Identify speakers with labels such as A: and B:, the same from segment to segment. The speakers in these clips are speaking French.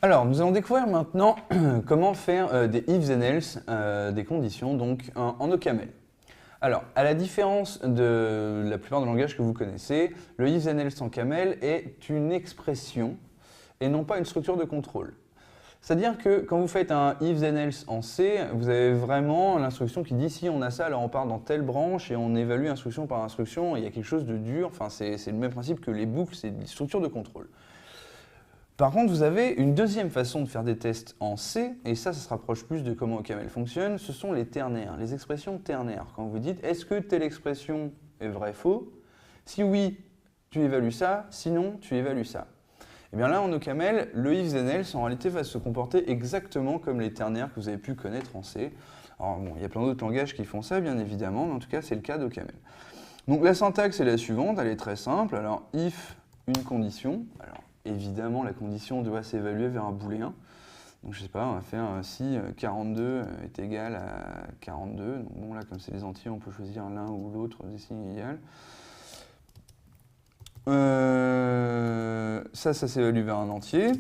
A: Alors, nous allons découvrir maintenant comment faire des ifs and else, des conditions, donc en OCaml. Alors, à la différence de la plupart des langages que vous connaissez, le ifs and else en camel est une expression et non pas une structure de contrôle. C'est-à-dire que quand vous faites un ifs and else en C, vous avez vraiment l'instruction qui dit si on a ça, alors on part dans telle branche et on évalue instruction par instruction, et il y a quelque chose de dur, enfin c'est le même principe que les boucles, c'est une structure de contrôle. Par contre, vous avez une deuxième façon de faire des tests en C, et ça se rapproche plus de comment OCaml fonctionne, ce sont les ternaires, les expressions ternaires. Quand vous dites, est-ce que telle expression est vraie, faux? Si oui, tu évalues ça, sinon, tu évalues ça. Et bien là, en OCaml, le ifs and else, en réalité, va se comporter exactement comme les ternaires que vous avez pu connaître en C. Alors bon, il y a plein d'autres langages qui font ça, bien évidemment, mais en tout cas, c'est le cas d'OCaml. Donc la syntaxe est la suivante, elle est très simple. Alors, if, une condition. Alors, évidemment, la condition doit s'évaluer vers un booléen. Donc, je sais pas, on va faire si 42 est égal à 42. Donc, bon, là, comme c'est les entiers, on peut choisir l'un ou l'autre des signes égaux. Ça s'évalue vers un entier.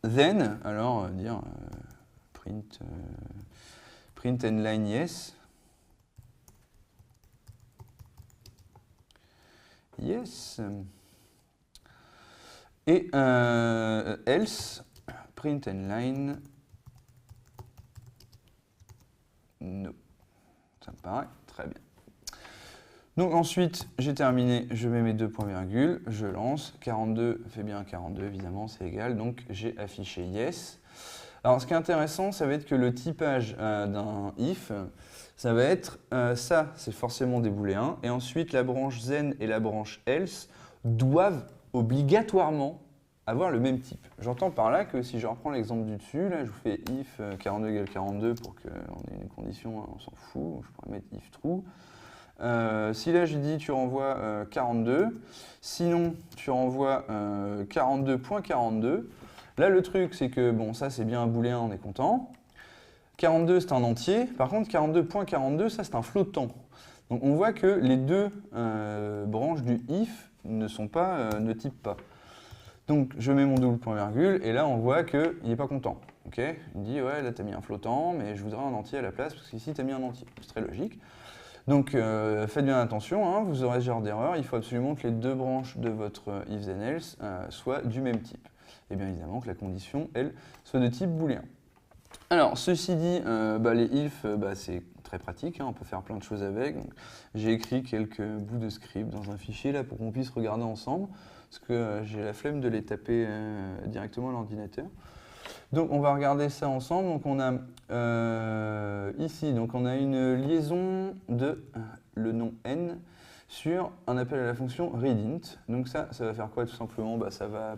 A: Then, alors, dire print and line yes. Yes. Et else, print and line, no. Ça me paraît très bien. Donc ensuite, j'ai terminé, je mets mes deux points-virgules, je lance, 42 fait bien 42, évidemment, c'est égal, donc j'ai affiché yes. Alors ce qui est intéressant, ça va être que le typage d'un if, ça va être ça, c'est forcément des booléens, et ensuite la branche then et la branche else doivent obligatoirement avoir le même type. J'entends par là que si je reprends l'exemple du dessus, là je vous fais if 42 égale 42 pour qu'on ait une condition, on s'en fout, je pourrais mettre if true. Si là je dis tu renvoies 42, sinon tu renvoies 42.42, là le truc c'est que bon ça c'est bien un booléen, on est content. 42 c'est un entier, par contre 42.42 ça c'est un flottant. Donc on voit que les deux branches du if ne typent pas. Donc je mets mon double point-virgule et là on voit qu'il n'est pas content. Okay, il me dit ouais là tu as mis un flottant mais je voudrais un entier à la place parce qu'ici tu as mis un entier. C'est très logique. Donc faites bien attention, hein, vous aurez ce genre d'erreur, il faut absolument que les deux branches de votre ifs and else soient du même type. Et bien évidemment que la condition, elle, soit de type booléen. Alors ceci dit, les ifs, c'est très pratique, hein, on peut faire plein de choses avec. J'ai écrit quelques bouts de script dans un fichier là pour qu'on puisse regarder ensemble, parce que j'ai la flemme de les taper directement à l'ordinateur. Donc on va regarder ça ensemble. Donc on a ici, donc on a une liaison de le nom n sur un appel à la fonction readInt. Donc ça va faire quoi tout simplement? Ça va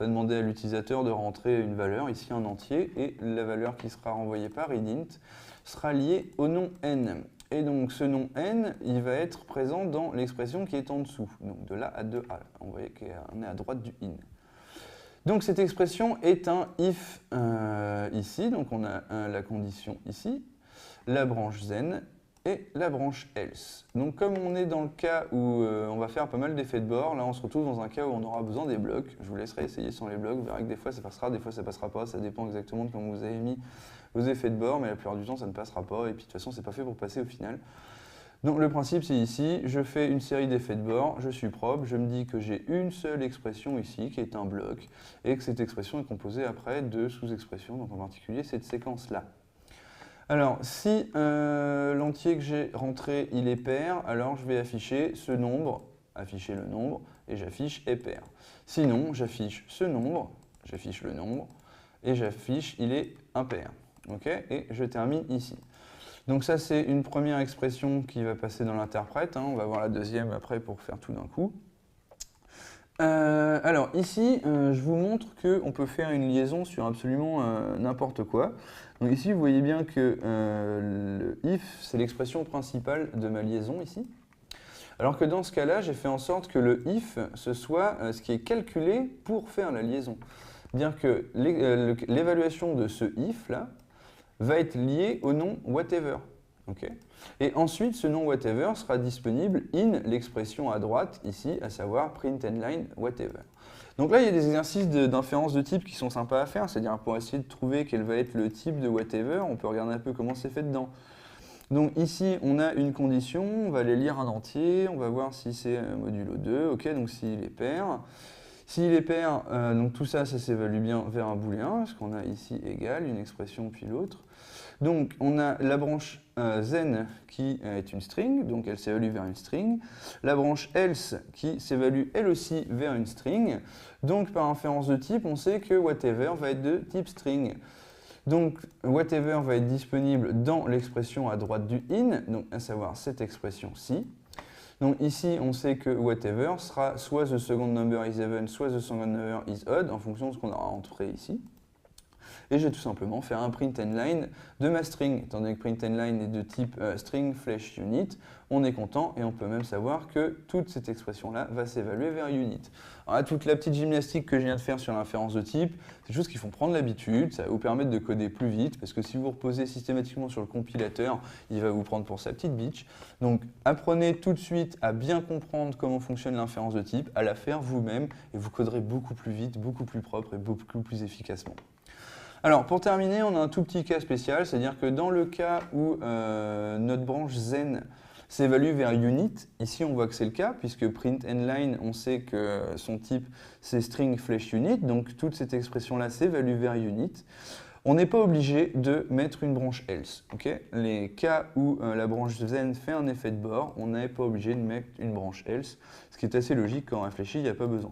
A: demander à l'utilisateur de rentrer une valeur, ici un entier, et la valeur qui sera renvoyée par readInt sera liée au nom n. Et donc ce nom n, il va être présent dans l'expression qui est en dessous, donc de là à 2a. On voit qu'on est à droite du in. Donc cette expression est un if ici, donc on a la condition ici, la branche then et la branche else. Donc comme on est dans le cas où on va faire pas mal d'effets de bord, là on se retrouve dans un cas où on aura besoin des blocs. Je vous laisserai essayer sans les blocs, vous verrez que des fois ça passera, des fois ça passera pas, ça dépend exactement de comment vous avez mis vos effets de bord, mais la plupart du temps ça ne passera pas, et puis de toute façon c'est pas fait pour passer au final. Donc le principe c'est ici, je fais une série d'effets de bord, je suis propre, je me dis que j'ai une seule expression ici qui est un bloc et que cette expression est composée après de sous-expressions, donc en particulier cette séquence-là. Alors si l'entier que j'ai rentré il est pair, alors je vais afficher ce nombre, afficher le nombre et j'affiche est pair. Sinon j'affiche ce nombre, j'affiche le nombre et j'affiche il est impair. Okay, et je termine ici. Donc ça, c'est une première expression qui va passer dans l'interprète. Hein. On va voir la deuxième après pour faire tout d'un coup. Alors ici, je vous montre qu'on peut faire une liaison sur absolument n'importe quoi. Donc ici, vous voyez bien que le if, c'est l'expression principale de ma liaison ici. Alors que dans ce cas-là, j'ai fait en sorte que le if, ce soit ce qui est calculé pour faire la liaison. C'est-à-dire que l'évaluation de ce if là, va être lié au nom whatever. Okay. Et ensuite, ce nom whatever sera disponible in l'expression à droite, ici, à savoir print line whatever. Donc là, il y a des exercices d'inférence de type qui sont sympas à faire, c'est-à-dire pour essayer de trouver quel va être le type de whatever, on peut regarder un peu comment c'est fait dedans. Donc ici, on a une condition, on va les lire en entier, on va voir si c'est modulo 2, ok, donc s'il est pair. S'il est pair, donc tout ça, ça s'évalue bien vers un booléen, parce qu'on a ici égal, une expression puis l'autre. Donc on a la branche then qui est une string, donc elle s'évalue vers une string. La branche else qui s'évalue elle aussi vers une string. Donc par inférence de type, on sait que whatever va être de type string. Donc whatever va être disponible dans l'expression à droite du in, donc à savoir cette expression-ci. Donc ici, on sait que whatever sera soit the second number is even, soit the second number is odd, en fonction de ce qu'on aura entré ici. Et je vais tout simplement faire un print line de ma string. Étant donné que print line est de type string flash unit, on est content et on peut même savoir que toute cette expression-là va s'évaluer vers unit. Alors là, toute la petite gymnastique que je viens de faire sur l'inférence de type, c'est des choses qui font prendre l'habitude, ça va vous permettre de coder plus vite, parce que si vous reposez systématiquement sur le compilateur, il va vous prendre pour sa petite bitch. Donc apprenez tout de suite à bien comprendre comment fonctionne l'inférence de type, à la faire vous-même, et vous coderez beaucoup plus vite, beaucoup plus propre et beaucoup plus efficacement. Alors, pour terminer, on a un tout petit cas spécial, c'est-à-dire que dans le cas où notre branche then s'évalue vers unit, ici on voit que c'est le cas, puisque print line, on sait que son type c'est string flash unit, donc toute cette expression-là s'évalue vers unit. On n'est pas obligé de mettre une branche else. Okay, les cas où la branche then fait un effet de bord, on n'est pas obligé de mettre une branche else, ce qui est assez logique quand on réfléchit, il n'y a pas besoin.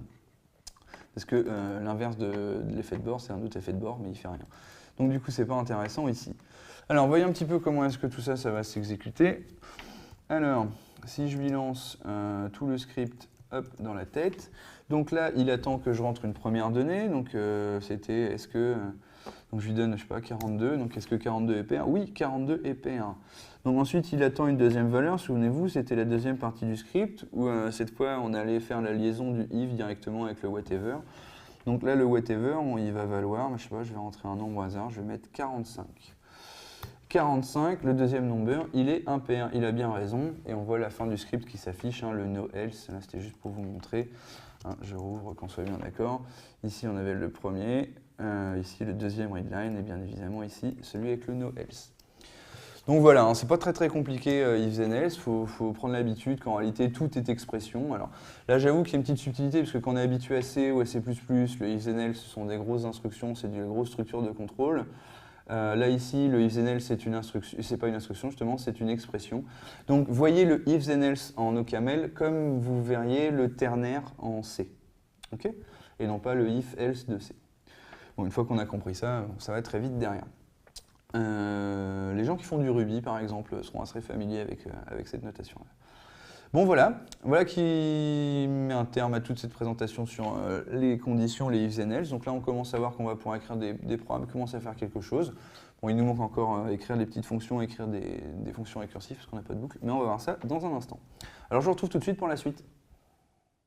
A: Parce que l'inverse de l'effet de bord, c'est un autre effet de bord, mais il ne fait rien. Donc du coup, ce n'est pas intéressant ici. Alors, voyons un petit peu comment est-ce que tout ça, ça va s'exécuter. Alors, si je lui lance tout le script hop, dans la tête, donc là, il attend que je rentre une première donnée. Donc c'était, est-ce que... donc je lui donne, je sais pas, 42. Donc est-ce que 42 est pair? Oui, 42 est pair. Donc ensuite, il attend une deuxième valeur. Souvenez-vous, c'était la deuxième partie du script où cette fois, on allait faire la liaison du if directement avec le whatever. Donc là, le whatever, il va valoir, je sais pas, je vais rentrer un nombre au hasard, je vais mettre 45. 45, le deuxième number, il est impair, il a bien raison. Et on voit la fin du script qui s'affiche, le no else. Là, c'était juste pour vous montrer. Je rouvre, qu'on soit bien d'accord. Ici, on avait le premier. Ici, le deuxième readline. Et bien évidemment, ici, celui avec le no else. Donc voilà, c'est pas très compliqué if then else, faut prendre l'habitude qu'en réalité tout est expression. Alors là j'avoue qu'il y a une petite subtilité parce que quand on est habitué à C ou à C++, le if then else ce sont des grosses instructions, c'est une grosse structure de contrôle. Là ici, le if then else c'est une instruction, c'est pas une instruction justement, c'est une expression. Donc voyez le if then else en OCaml comme vous verriez le ternaire en C, ok, et non pas le if else de C. Bon, une fois qu'on a compris ça, ça va très vite derrière. Les gens qui font du Ruby, par exemple, seront assez familiers avec cette notation-là. Bon, voilà qui met un terme à toute cette présentation sur les conditions, les ifs and else. Donc là, on commence à voir qu'on va pouvoir écrire des programmes, commencer à faire quelque chose. Bon, il nous manque encore écrire des petites fonctions, écrire des fonctions récursives, parce qu'on n'a pas de boucle, mais on va voir ça dans un instant. Alors, je vous retrouve tout de suite pour la suite.